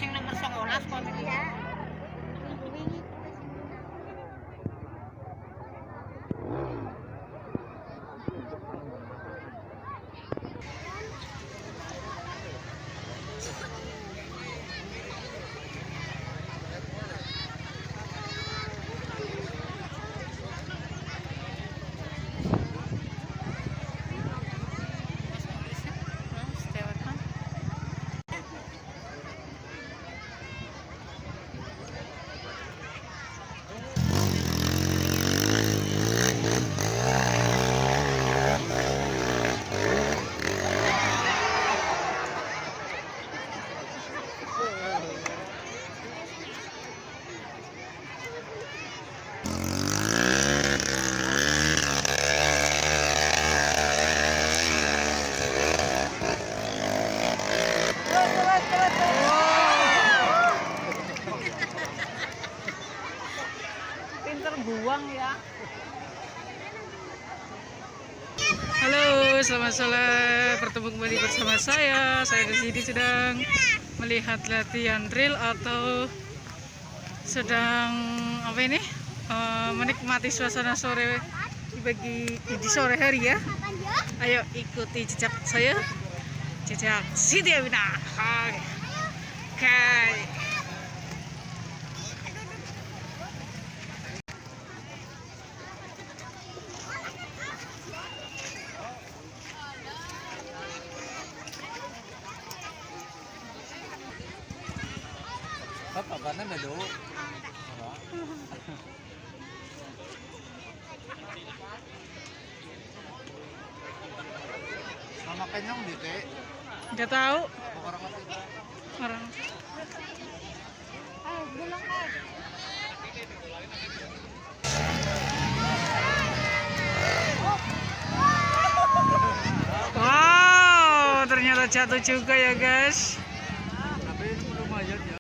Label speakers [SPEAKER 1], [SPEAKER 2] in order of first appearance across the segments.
[SPEAKER 1] sing nomor 11 kon iki. Iya. Wingi. Pinter buang ya.
[SPEAKER 2] Halo, selamat sore. Bertemu kembali bersama saya. Saya di sini sedang melihat latihan drill atau sedang apa ini? Menikmati suasana sore di sore hari ya. Ayo ikuti jejak saya. Jejak Siti Aminah. Oke.
[SPEAKER 3] Apa karena medo? Sama kenyang di teh.
[SPEAKER 2] Nggak tahu
[SPEAKER 3] Orang apa?
[SPEAKER 2] orang.
[SPEAKER 1] Belum
[SPEAKER 2] Wow, ternyata jatuh juga ya guys.
[SPEAKER 3] Tapi ini lumayan ya.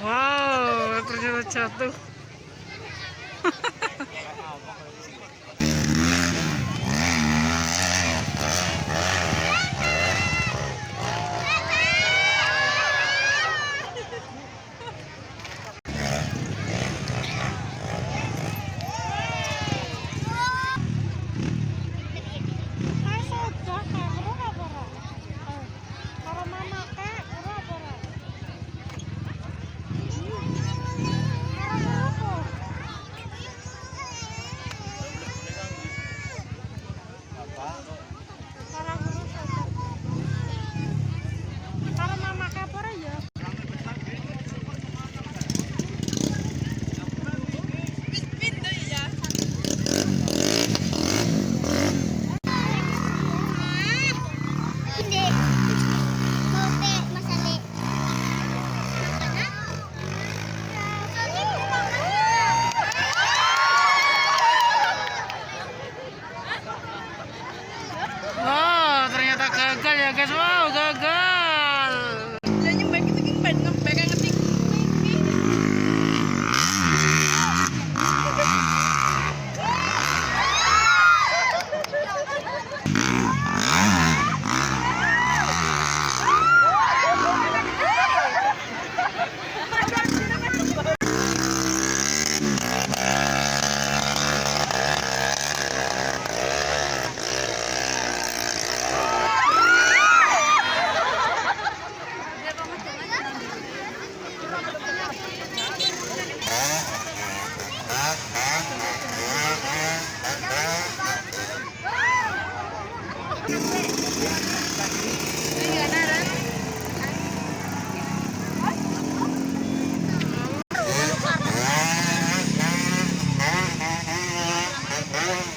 [SPEAKER 2] Wow, ternyata jatuh. Wow, ternyata gagal ya guys. Wow, gagal.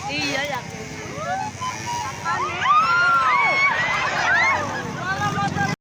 [SPEAKER 1] Iya ya.